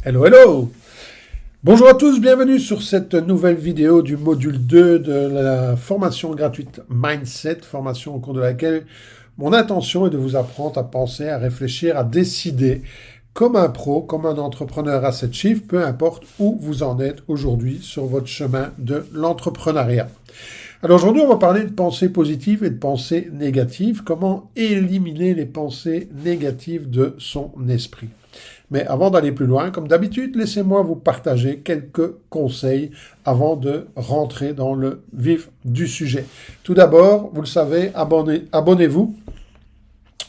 Hello, hello! Bonjour à tous, bienvenue sur cette nouvelle vidéo du module 2 de la formation gratuite Mindset, formation au cours de laquelle mon intention est de vous apprendre à penser, à réfléchir, à décider comme un pro, comme un entrepreneur à 7 chiffres, peu importe où vous en êtes aujourd'hui sur votre chemin de l'entrepreneuriat. Alors aujourd'hui, on va parler de pensée positive et de pensée négative, comment éliminer les pensées négatives de son esprit. Mais avant d'aller plus loin, comme d'habitude, laissez-moi vous partager quelques conseils avant de rentrer dans le vif du sujet. Tout d'abord, vous le savez, abonnez-vous.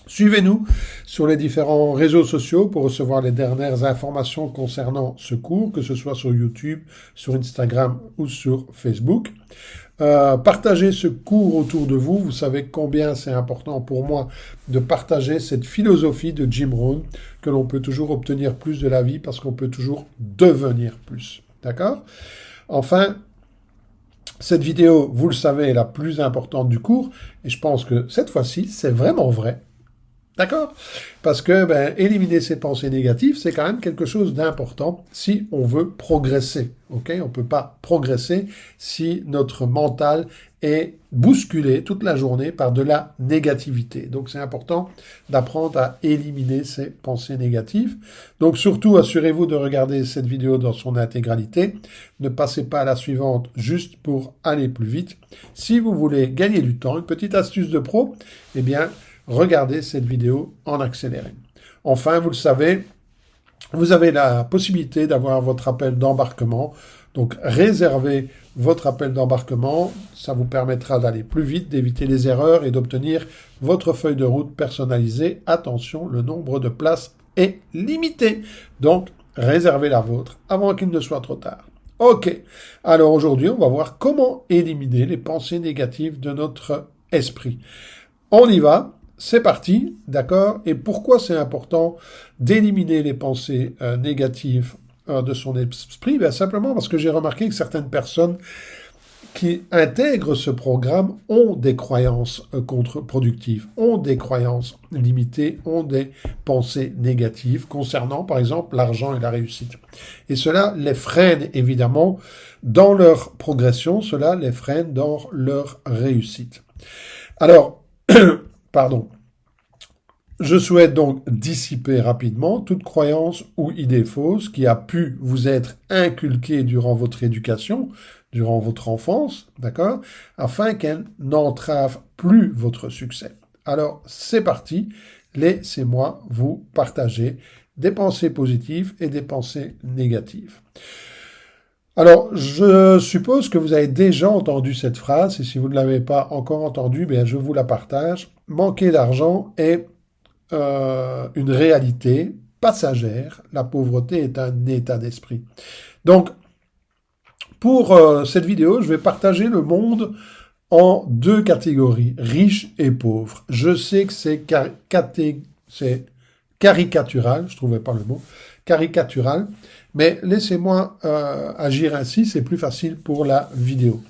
Suivez-nous sur les différents réseaux sociaux pour recevoir les dernières informations concernant ce cours, que ce soit sur YouTube, sur Instagram ou sur Facebook. Partagez ce cours autour de vous. Vous savez combien c'est important pour moi de partager cette philosophie de Jim Rohn, que l'on peut toujours obtenir plus de la vie parce qu'on peut toujours devenir plus. D'accord ? Enfin, cette vidéo, vous le savez, est la plus importante du cours et je pense que cette fois-ci, c'est vraiment vrai. D'accord ? Parce que éliminer ces pensées négatives, c'est quand même quelque chose d'important si on veut progresser. Ok ? On ne peut pas progresser si notre mental est bousculé toute la journée par de la négativité. Donc c'est important d'apprendre à éliminer ces pensées négatives. Donc surtout, assurez-vous de regarder cette vidéo dans son intégralité. Ne passez pas à la suivante juste pour aller plus vite. Si vous voulez gagner du temps, une petite astuce de pro, eh bien, regardez cette vidéo en accéléré. Enfin, vous le savez, vous avez la possibilité d'avoir votre appel d'embarquement. Donc, réservez votre appel d'embarquement. Ça vous permettra d'aller plus vite, d'éviter les erreurs et d'obtenir votre feuille de route personnalisée. Attention, le nombre de places est limité. Donc, réservez la vôtre avant qu'il ne soit trop tard. Ok. Alors aujourd'hui, on va voir comment éliminer les pensées négatives de notre esprit. On y va. C'est parti, d'accord? Et pourquoi c'est important d'éliminer les pensées négatives de son esprit? Simplement parce que j'ai remarqué que certaines personnes qui intègrent ce programme ont des croyances contre-productives, ont des croyances limitées, ont des pensées négatives concernant, par exemple, l'argent et la réussite. Et cela les freine, évidemment, dans leur progression, cela les freine dans leur réussite. Alors, pardon. Je souhaite donc dissiper rapidement toute croyance ou idée fausse qui a pu vous être inculquée durant votre éducation, durant votre enfance, d'accord, afin qu'elle n'entrave plus votre succès. Alors, c'est parti, laissez-moi vous partager des pensées positives et des pensées négatives. Alors, je suppose que vous avez déjà entendu cette phrase, et si vous ne l'avez pas encore entendue, je vous la partage. Manquer d'argent est une réalité passagère. La pauvreté est un état d'esprit. Donc, pour cette vidéo, je vais partager le monde en deux catégories, riches et pauvres. Je sais que c'est caricatural, je trouvais pas le mot, caricatural, mais laissez-moi agir ainsi, c'est plus facile pour la vidéo.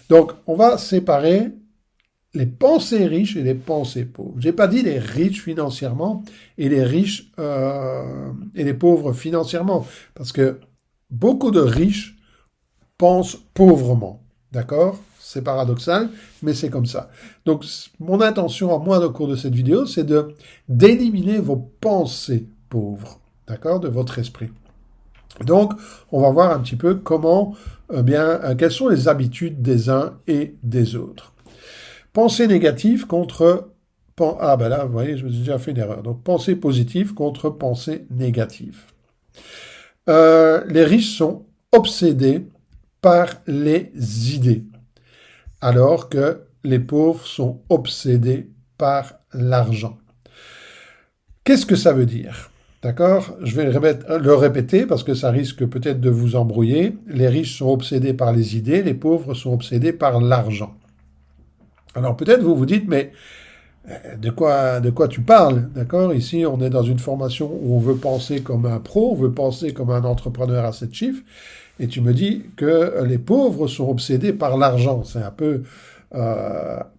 Donc, on va séparer les pensées riches et les pensées pauvres. J'ai pas dit les riches financièrement et les riches et les pauvres financièrement, parce que beaucoup de riches pensent pauvrement, d'accord ? C'est paradoxal, mais c'est comme ça. Donc, mon intention à moi au cours de cette vidéo, c'est d'éliminer vos pensées pauvres, d'accord, de votre esprit. Donc, on va voir un petit peu comment, quelles sont les habitudes des uns et des autres. Pensée négative contre... là, vous voyez, je me suis déjà fait une erreur. Donc, pensée positive contre pensée négative. Les riches sont obsédés par les idées, alors que les pauvres sont obsédés par l'argent. Qu'est-ce que ça veut dire ? D'accord ? Je vais le répéter parce que ça risque peut-être de vous embrouiller. Les riches sont obsédés par les idées, les pauvres sont obsédés par l'argent. Alors peut-être vous vous dites, mais de quoi tu parles, d'accord? Ici, on est dans une formation où on veut penser comme un pro, on veut penser comme un entrepreneur à 7 chiffres, et tu me dis que les pauvres sont obsédés par l'argent. C'est un peu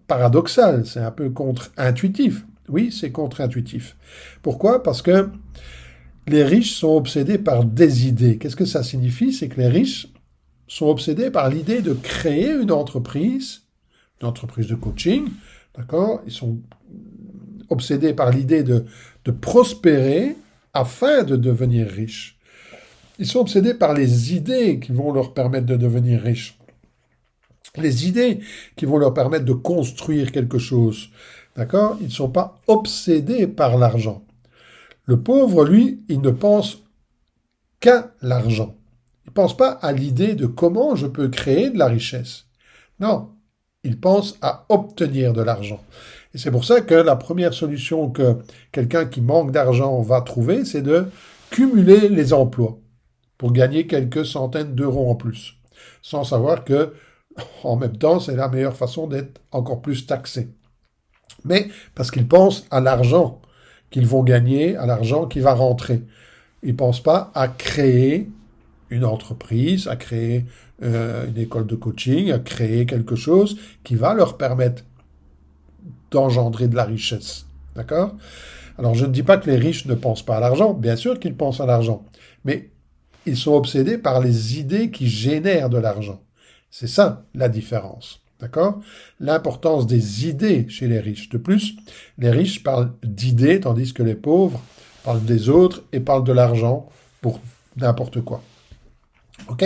paradoxal, c'est un peu contre-intuitif. Oui, c'est contre-intuitif. Pourquoi ? Parce que les riches sont obsédés par des idées. Qu'est-ce que ça signifie? C'est que les riches sont obsédés par l'idée de créer une entreprise de coaching, d'accord? Ils sont obsédés par l'idée de prospérer afin de devenir riches. Ils sont obsédés par les idées qui vont leur permettre de devenir riches. Les idées qui vont leur permettre de construire quelque chose. D'accord? Ils ne sont pas obsédés par l'argent. Le pauvre, lui, il ne pense qu'à l'argent. Il ne pense pas à l'idée de comment je peux créer de la richesse. Non, il pense à obtenir de l'argent. Et c'est pour ça que la première solution que quelqu'un qui manque d'argent va trouver, c'est de cumuler les emplois pour gagner quelques centaines d'euros en plus, sans savoir que, en même temps, c'est la meilleure façon d'être encore plus taxé. Mais parce qu'ils pensent à l'argent qu'ils vont gagner, à l'argent qui va rentrer. Ils ne pensent pas à créer une entreprise, à créer une école de coaching, à créer quelque chose qui va leur permettre d'engendrer de la richesse. D'accord? Alors, je ne dis pas que les riches ne pensent pas à l'argent. Bien sûr qu'ils pensent à l'argent. Mais ils sont obsédés par les idées qui génèrent de l'argent. C'est ça, la différence. D'accord? L'importance des idées chez les riches. De plus, les riches parlent d'idées, tandis que les pauvres parlent des autres et parlent de l'argent pour n'importe quoi. OK?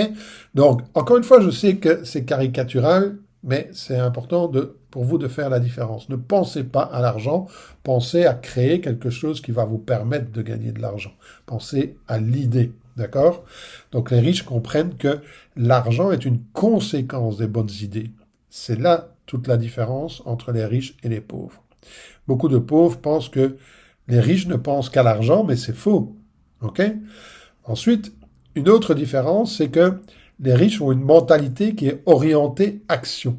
Donc, encore une fois, je sais que c'est caricatural, mais c'est important pour vous de faire la différence. Ne pensez pas à l'argent, pensez à créer quelque chose qui va vous permettre de gagner de l'argent. Pensez à l'idée, d'accord? Donc les riches comprennent que l'argent est une conséquence des bonnes idées. C'est là toute la différence entre les riches et les pauvres. Beaucoup de pauvres pensent que les riches ne pensent qu'à l'argent, mais c'est faux. OK? Ensuite, une autre différence, c'est que les riches ont une mentalité qui est orientée action,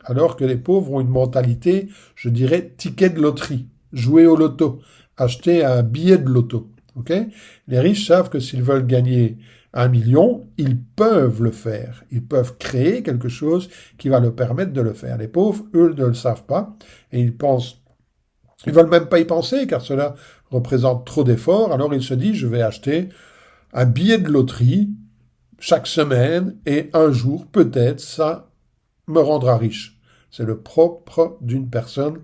alors que les pauvres ont une mentalité, je dirais, ticket de loterie, jouer au loto, acheter un billet de loto. Okay? Les riches savent que s'ils veulent gagner 1 million, ils peuvent le faire. Ils peuvent créer quelque chose qui va leur permettre de le faire. Les pauvres, eux, ne le savent pas et ils veulent même pas y penser car cela représente trop d'efforts. Alors ils se disent, je vais acheter un billet de loterie chaque semaine et un jour, peut-être, ça me rendra riche. C'est le propre d'une personne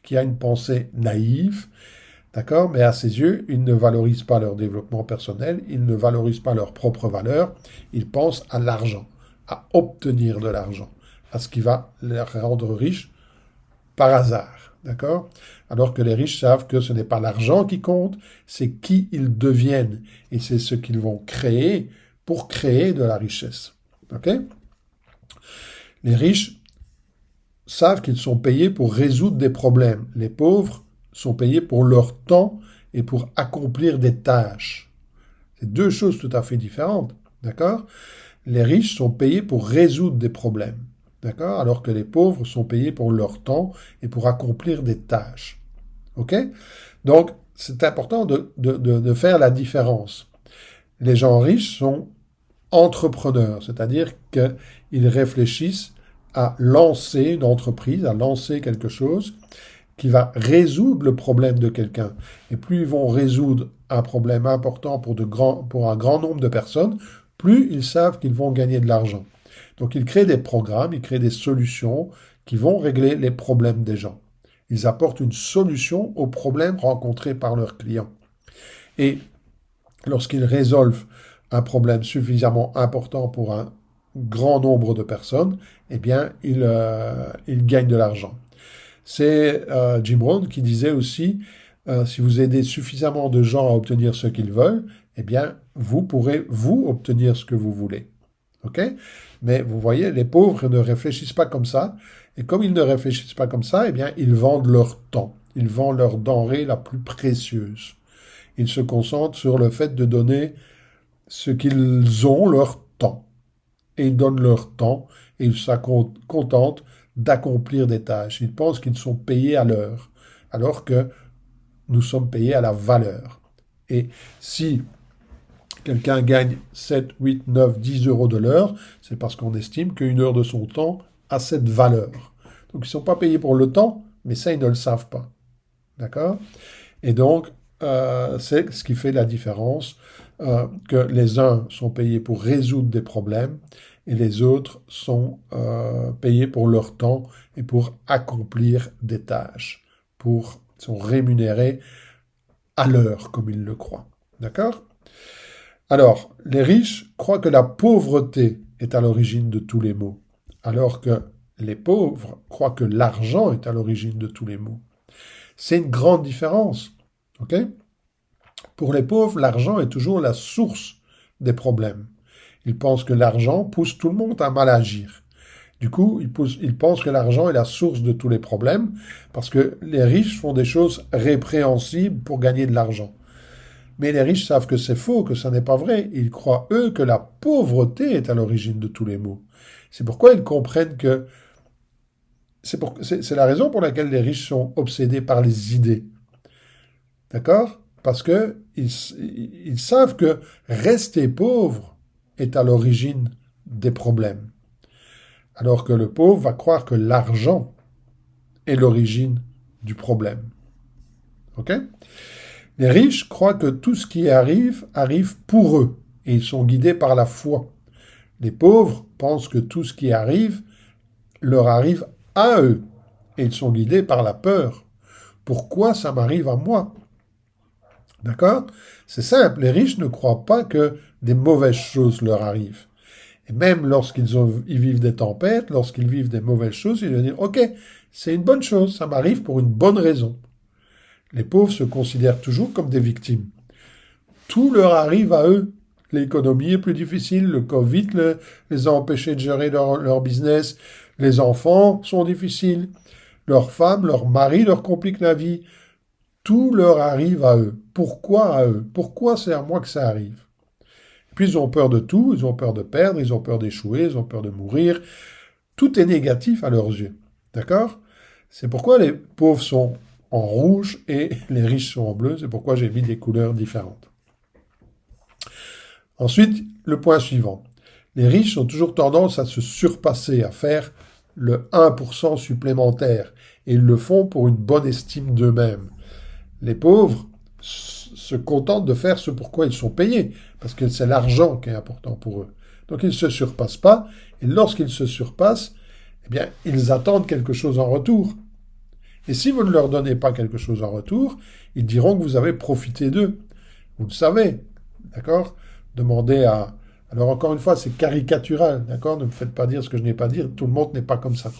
qui a une pensée naïve, d'accord? Mais à ses yeux, ils ne valorisent pas leur développement personnel, ils ne valorisent pas leur propre valeur, ils pensent à l'argent, à obtenir de l'argent, à ce qui va les rendre riches par hasard, d'accord? Alors que les riches savent que ce n'est pas l'argent qui compte, c'est qui ils deviennent, et c'est ce qu'ils vont créer pour créer de la richesse, ok? Les riches savent qu'ils sont payés pour résoudre des problèmes. Les pauvres sont payés pour leur temps et pour accomplir des tâches. C'est deux choses tout à fait différentes, d'accord? Les riches sont payés pour résoudre des problèmes, d'accord? Alors que les pauvres sont payés pour leur temps et pour accomplir des tâches, ok? Donc, c'est important de faire la différence. Les gens riches sont entrepreneurs, c'est-à-dire qu'ils réfléchissent à lancer une entreprise, à lancer quelque chose qui va résoudre le problème de quelqu'un. Et plus ils vont résoudre un problème important pour un grand nombre de personnes, plus ils savent qu'ils vont gagner de l'argent. Donc ils créent des programmes, ils créent des solutions qui vont régler les problèmes des gens. Ils apportent une solution aux problèmes rencontrés par leurs clients. Et lorsqu'ils résolvent un problème suffisamment important pour un grand nombre de personnes, eh bien, ils gagnent de l'argent. C'est Jim Rohn qui disait aussi, si vous aidez suffisamment de gens à obtenir ce qu'ils veulent, eh bien, vous pourrez, vous, obtenir ce que vous voulez. OK? Mais vous voyez, les pauvres ne réfléchissent pas comme ça. Et comme ils ne réfléchissent pas comme ça, eh bien, ils vendent leur temps. Ils vendent leur denrée la plus précieuse. Ils se concentrent sur le fait de donner ce qu'ils ont, leur temps. Et ils donnent leur temps et ils se contentent d'accomplir des tâches. Ils pensent qu'ils sont payés à l'heure, alors que nous sommes payés à la valeur. Et si quelqu'un gagne 7, 8, 9, 10 euros de l'heure, c'est parce qu'on estime qu'une heure de son temps a cette valeur. Donc ils ne sont pas payés pour le temps, mais ça, ils ne le savent pas. D'accord? Et donc, c'est ce qui fait la différence, que les uns sont payés pour résoudre des problèmes et les autres sont payés pour leur temps et pour accomplir des tâches, sont rémunérés à l'heure, comme ils le croient. D'accord? Alors, les riches croient que la pauvreté est à l'origine de tous les maux, alors que les pauvres croient que l'argent est à l'origine de tous les maux. C'est une grande différence. Ok? Pour les pauvres, l'argent est toujours la source des problèmes. Ils pensent que l'argent pousse tout le monde à mal agir. Du coup, ils pensent que l'argent est la source de tous les problèmes, parce que les riches font des choses répréhensibles pour gagner de l'argent. Mais les riches savent que c'est faux, que ça n'est pas vrai. Ils croient, eux, que la pauvreté est à l'origine de tous les maux. C'est pourquoi ils comprennent que... C'est la raison pour laquelle les riches sont obsédés par les idées. D'accord? Parce que ils savent que rester pauvre est à l'origine des problèmes. Alors que le pauvre va croire que l'argent est l'origine du problème. Ok? Les riches croient que tout ce qui arrive arrive pour eux et ils sont guidés par la foi. Les pauvres pensent que tout ce qui arrive leur arrive à eux et ils sont guidés par la peur. Pourquoi ça m'arrive à moi? D'accord? C'est simple, les riches ne croient pas que des mauvaises choses leur arrivent. Et même lorsqu'ils vivent des tempêtes, lorsqu'ils vivent des mauvaises choses, ils vont dire « Ok, c'est une bonne chose, ça m'arrive pour une bonne raison. » Les pauvres se considèrent toujours comme des victimes. Tout leur arrive à eux. L'économie est plus difficile, le Covid les a empêchés de gérer leur business, les enfants sont difficiles, leurs femmes, leurs maris leur compliquent la vie. Tout leur arrive à eux. Pourquoi à eux? Pourquoi c'est à moi que ça arrive? Puis ils ont peur de tout, ils ont peur de perdre, ils ont peur d'échouer, ils ont peur de mourir. Tout est négatif à leurs yeux. D'accord? C'est pourquoi les pauvres sont en rouge et les riches sont en bleu. C'est pourquoi j'ai mis des couleurs différentes. Ensuite, le point suivant. Les riches ont toujours tendance à se surpasser, à faire le 1% supplémentaire. Et ils le font pour une bonne estime d'eux-mêmes. Les pauvres se contentent de faire ce pourquoi ils sont payés, parce que c'est l'argent qui est important pour eux. Donc ils ne se surpassent pas, et lorsqu'ils se surpassent, eh bien, ils attendent quelque chose en retour. Et si vous ne leur donnez pas quelque chose en retour, ils diront que vous avez profité d'eux. Vous le savez, d'accord? Demandez à... Alors encore une fois, c'est caricatural, d'accord? Ne me faites pas dire ce que je n'ai pas dit, tout le monde n'est pas comme ça.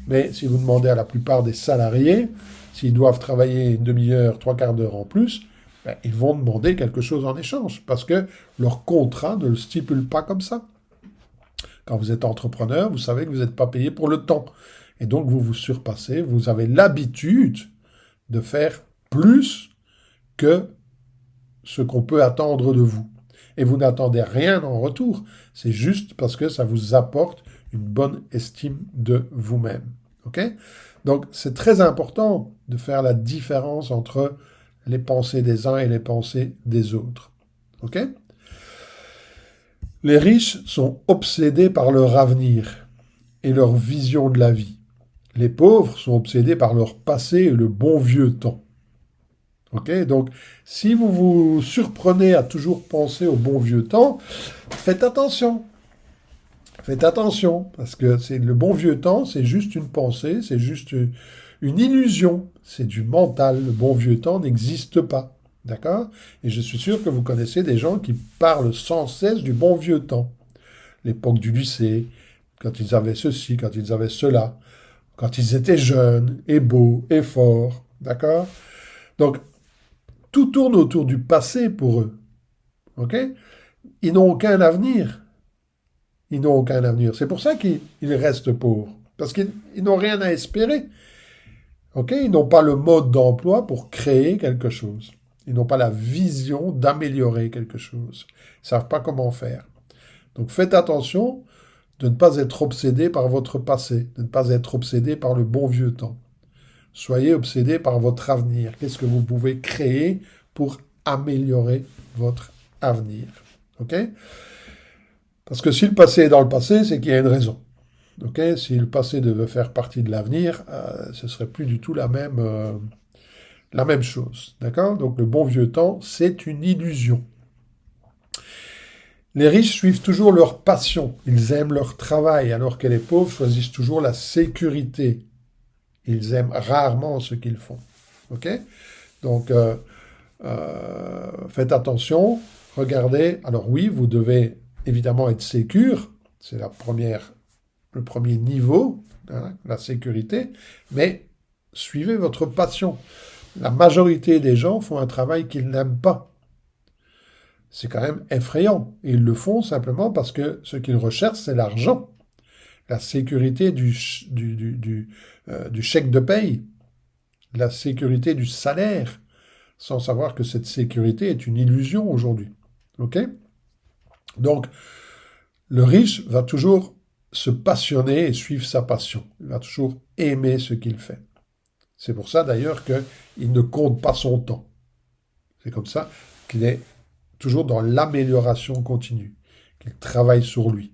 Mais si vous demandez à la plupart des salariés, s'ils doivent travailler une demi-heure, trois quarts d'heure en plus, ben, ils vont demander quelque chose en échange, parce que leur contrat ne le stipule pas comme ça. Quand vous êtes entrepreneur, vous savez que vous n'êtes pas payé pour le temps. Et donc, vous vous surpassez, vous avez l'habitude de faire plus que ce qu'on peut attendre de vous. Et vous n'attendez rien en retour. C'est juste parce que ça vous apporte une bonne estime de vous-même. Ok? Donc, c'est très important de faire la différence entre les pensées des uns et les pensées des autres. Ok? Les riches sont obsédés par leur avenir et leur vision de la vie. Les pauvres sont obsédés par leur passé et le bon vieux temps. Ok? Donc, si vous vous surprenez à toujours penser au bon vieux temps, faites attention. Faites attention, parce que le bon vieux temps, c'est juste une pensée, c'est juste une illusion, c'est du mental. Le bon vieux temps n'existe pas, d'accord? Et je suis sûr que vous connaissez des gens qui parlent sans cesse du bon vieux temps. L'époque du lycée, quand ils avaient ceci, quand ils avaient cela, quand ils étaient jeunes, et beaux, et forts, d'accord? Donc, tout tourne autour du passé pour eux, ok? Ils n'ont aucun avenir. Ils n'ont aucun avenir. C'est pour ça qu'ils restent pauvres. Parce qu'ils n'ont rien à espérer. Ok? Ils n'ont pas le mode d'emploi pour créer quelque chose. Ils n'ont pas la vision d'améliorer quelque chose. Ils ne savent pas comment faire. Donc faites attention de ne pas être obsédé par votre passé, de ne pas être obsédé par le bon vieux temps. Soyez obsédé par votre avenir. Qu'est-ce que vous pouvez créer pour améliorer votre avenir? Ok? Parce que si le passé est dans le passé, c'est qu'il y a une raison. Okay? Si le passé devait faire partie de l'avenir, ce serait plus du tout la même la même chose. D'accord? Donc le bon vieux temps, c'est une illusion. Les riches suivent toujours leur passion, ils aiment leur travail, alors que les pauvres choisissent toujours la sécurité. Ils aiment rarement ce qu'ils font. Ok? Donc, faites attention, regardez. Alors oui, vous devez évidemment être sécure, c'est le premier niveau, hein, la sécurité, mais suivez votre passion. La majorité des gens font un travail qu'ils n'aiment pas. C'est quand même effrayant. Et ils le font simplement parce que ce qu'ils recherchent, c'est l'argent, la sécurité du chèque de paye, la sécurité du salaire, sans savoir que cette sécurité est une illusion aujourd'hui. Ok? Donc, le riche va toujours se passionner et suivre sa passion. Il va toujours aimer ce qu'il fait. C'est pour ça d'ailleurs qu'il ne compte pas son temps. C'est comme ça qu'il est toujours dans l'amélioration continue, qu'il travaille sur lui.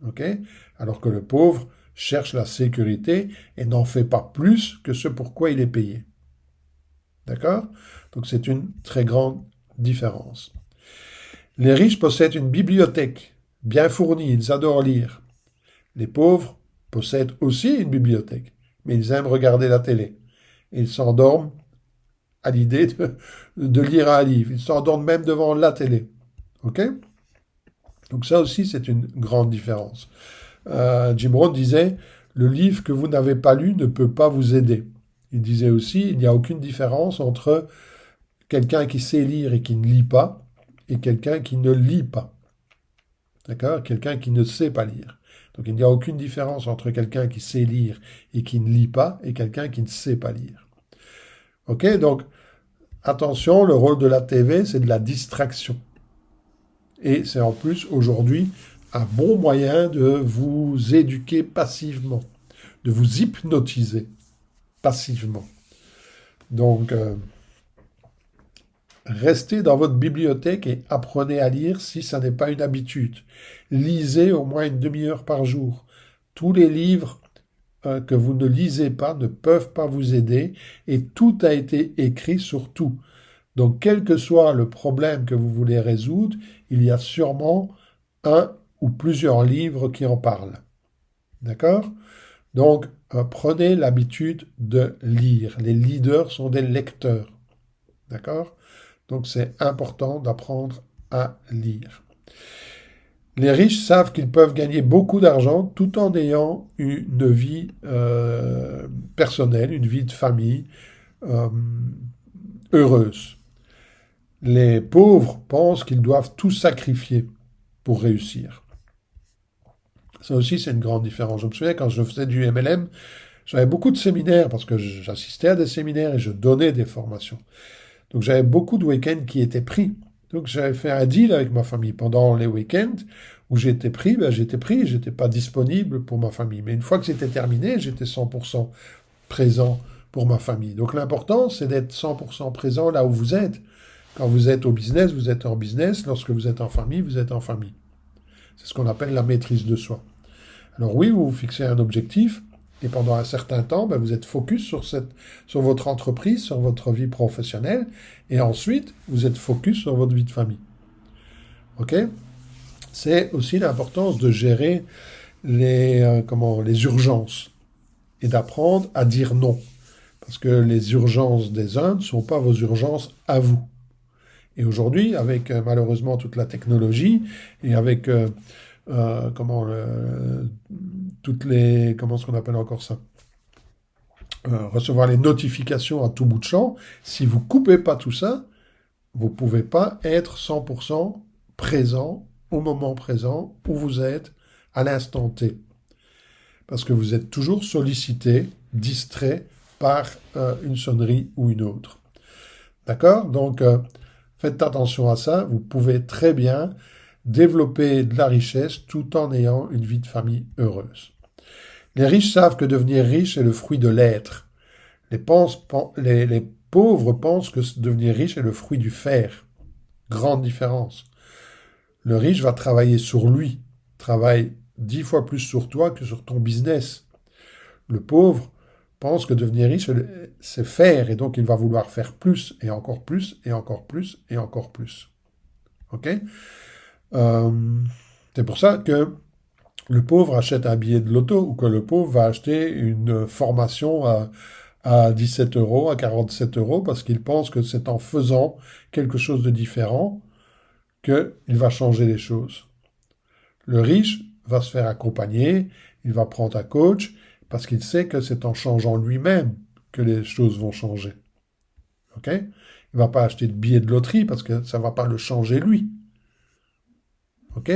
Ok? Alors que le pauvre cherche la sécurité et n'en fait pas plus que ce pour quoi il est payé. D'accord? Donc c'est une très grande différence. Les riches possèdent une bibliothèque bien fournie, ils adorent lire. Les pauvres possèdent aussi une bibliothèque, mais ils aiment regarder la télé. Ils s'endorment à l'idée de lire un livre. Ils s'endorment même devant la télé. Ok? Donc ça aussi, c'est une grande différence. Jim Rohn disait, le livre que vous n'avez pas lu ne peut pas vous aider. Il disait aussi, il n'y a aucune différence entre quelqu'un qui sait lire et qui ne lit pas, et quelqu'un qui ne lit pas. D'accord? Quelqu'un qui ne sait pas lire. Donc il n'y a aucune différence entre quelqu'un qui sait lire et qui ne lit pas, et quelqu'un qui ne sait pas lire. Ok? Donc, attention, le rôle de la TV, c'est de la distraction. Et c'est en plus, aujourd'hui, un bon moyen de vous éduquer passivement, de vous hypnotiser passivement. Donc, restez dans votre bibliothèque et apprenez à lire si ça n'est pas une habitude. Lisez au moins une demi-heure par jour. Tous les livres que vous ne lisez pas ne peuvent pas vous aider et tout a été écrit sur tout. Donc, quel que soit le problème que vous voulez résoudre, il y a sûrement un ou plusieurs livres qui en parlent. D'accord? Donc, prenez l'habitude de lire. Les leaders sont des lecteurs. D'accord? Donc, c'est important d'apprendre à lire. Les riches savent qu'ils peuvent gagner beaucoup d'argent tout en ayant une vie personnelle, une vie de famille heureuse. Les pauvres pensent qu'ils doivent tout sacrifier pour réussir. Ça aussi, c'est une grande différence. Je me souviens, quand je faisais du MLM, j'avais beaucoup de séminaires parce que j'assistais à des séminaires et je donnais des formations. Donc, j'avais beaucoup de week-ends qui étaient pris. Donc, j'avais fait un deal avec ma famille. Pendant les week-ends où j'étais pris, j'étais pas disponible pour ma famille. Mais une fois que c'était terminé, j'étais 100% présent pour ma famille. Donc, l'important, c'est d'être 100% présent là où vous êtes. Quand vous êtes au business, vous êtes en business. Lorsque vous êtes en famille, vous êtes en famille. C'est ce qu'on appelle la maîtrise de soi. Alors oui, vous vous fixez un objectif et pendant un certain temps, vous êtes focus sur votre entreprise, sur votre vie professionnelle et ensuite, vous êtes focus sur votre vie de famille. Ok? C'est aussi l'importance de gérer les urgences et d'apprendre à dire non. Parce que les urgences des uns ne sont pas vos urgences à vous. Et aujourd'hui, avec malheureusement toute la technologie et avec comment est-ce qu'on appelle encore ça, recevoir les notifications à tout bout de champ, si vous coupez pas tout ça, vous pouvez pas être 100% présent au moment présent où vous êtes à l'instant T. Parce que vous êtes toujours sollicité, distrait par une sonnerie ou une autre. D'accord? Donc, faites attention à ça. Vous pouvez très bien développer de la richesse tout en ayant une vie de famille heureuse. Les riches savent que devenir riche est le fruit de l'être. Les pauvres pensent que devenir riche est le fruit du faire. Grande différence. Le riche va travailler sur lui, travaille 10 fois plus sur toi que sur ton business. Le pauvre pense que devenir riche, c'est faire, et donc il va vouloir faire plus, et encore plus, et encore plus, et encore plus. OK? C'est pour ça que le pauvre achète un billet de loto, ou que le pauvre va acheter une formation à 17 euros, à 47 euros, parce qu'il pense que c'est en faisant quelque chose de différent qu'il va changer les choses. Le riche va se faire accompagner, il va prendre un coach, parce qu'il sait que c'est en changeant lui-même que les choses vont changer. OK? Il ne va pas acheter de billets de loterie, parce que ça ne va pas le changer lui. OK?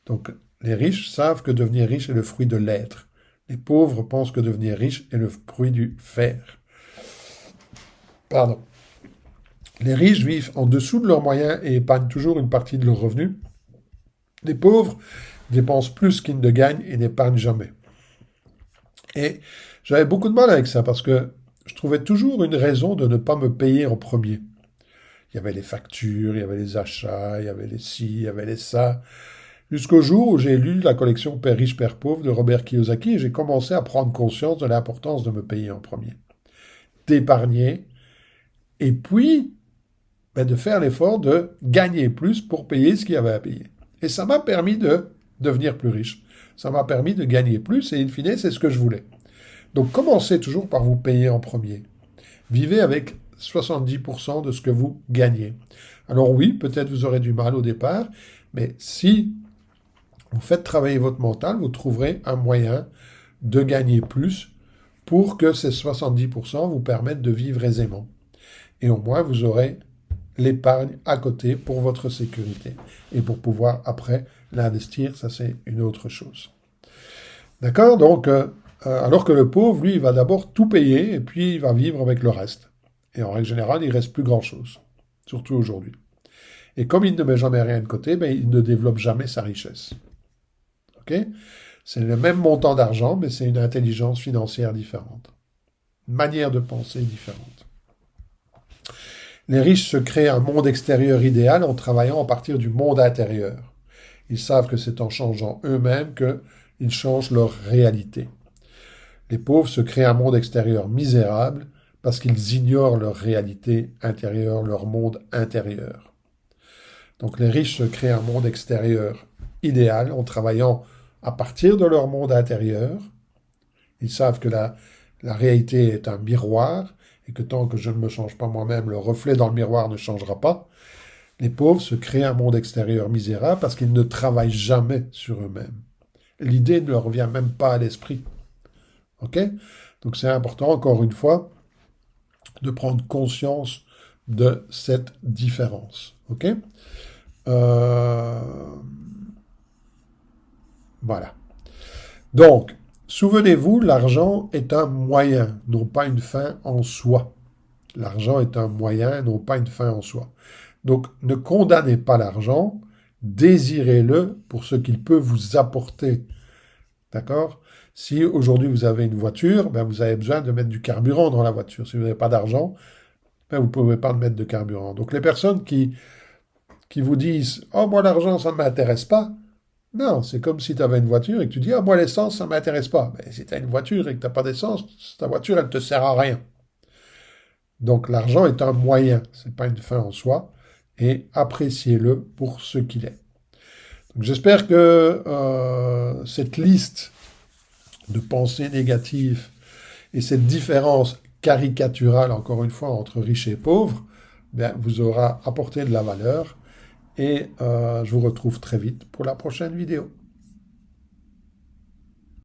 Donc, les riches savent que devenir riche est le fruit de l'être. Les pauvres pensent que devenir riche est le fruit du faire. Pardon. Les riches vivent en dessous de leurs moyens et épargnent toujours une partie de leurs revenus. Les pauvres dépensent plus qu'ils ne gagnent et n'épargnent jamais. Et j'avais beaucoup de mal avec ça parce que je trouvais toujours une raison de ne pas me payer en premier. Il y avait les factures, il y avait les achats, il y avait les ci, il y avait les ça. Jusqu'au jour où j'ai lu la collection Père riche, Père pauvre de Robert Kiyosaki et j'ai commencé à prendre conscience de l'importance de me payer en premier. D'épargner et puis de faire l'effort de gagner plus pour payer ce qu'il y avait à payer. Et ça m'a permis de devenir plus riche. Ça m'a permis de gagner plus et in fine, c'est ce que je voulais. Donc commencez toujours par vous payer en premier. Vivez avec 70% de ce que vous gagnez. Alors oui, peut-être vous aurez du mal au départ, mais si vous faites travailler votre mental, vous trouverez un moyen de gagner plus pour que ces 70% vous permettent de vivre aisément. Et au moins, vous aurez l'épargne à côté pour votre sécurité. Et pour pouvoir, après, l'investir, ça c'est une autre chose. D'accord? Donc, alors que le pauvre, lui, il va d'abord tout payer et puis il va vivre avec le reste. Et en règle générale, il ne reste plus grand-chose. Surtout aujourd'hui. Et comme il ne met jamais rien de côté, il ne développe jamais sa richesse. OK? C'est le même montant d'argent, mais c'est une intelligence financière différente. Une manière de penser différente. Les riches se créent un monde extérieur idéal en travaillant à partir du monde intérieur. Ils savent que c'est en changeant eux-mêmes qu'ils changent leur réalité. Les pauvres se créent un monde extérieur misérable parce qu'ils ignorent leur réalité intérieure, leur monde intérieur. Donc les riches se créent un monde extérieur idéal en travaillant à partir de leur monde intérieur. Ils savent que la réalité est un miroir et que tant que je ne me change pas moi-même, le reflet dans le miroir ne changera pas. Les pauvres se créent un monde extérieur misérable parce qu'ils ne travaillent jamais sur eux-mêmes. L'idée ne leur vient même pas à l'esprit. OK? Donc c'est important, encore une fois, de prendre conscience de cette différence. OK? Voilà. Donc, souvenez-vous, l'argent est un moyen, non pas une fin en soi. L'argent est un moyen, non pas une fin en soi. Donc, ne condamnez pas l'argent, désirez-le pour ce qu'il peut vous apporter. D'accord? Si aujourd'hui vous avez une voiture, vous avez besoin de mettre du carburant dans la voiture. Si vous n'avez pas d'argent, vous ne pouvez pas mettre de carburant. Donc, les personnes qui vous disent « Oh, moi, l'argent, ça ne m'intéresse pas », non, c'est comme si tu avais une voiture et que tu dis « Ah, moi, l'essence, ça ne m'intéresse pas ». Mais si tu as une voiture et que tu n'as pas d'essence, ta voiture, elle ne te sert à rien. Donc, l'argent est un moyen, ce n'est pas une fin en soi, et appréciez-le pour ce qu'il est. Donc, j'espère que cette liste de pensées négatives et cette différence caricaturale, encore une fois, entre riches et pauvres, vous aura apporté de la valeur. Et je vous retrouve très vite pour la prochaine vidéo.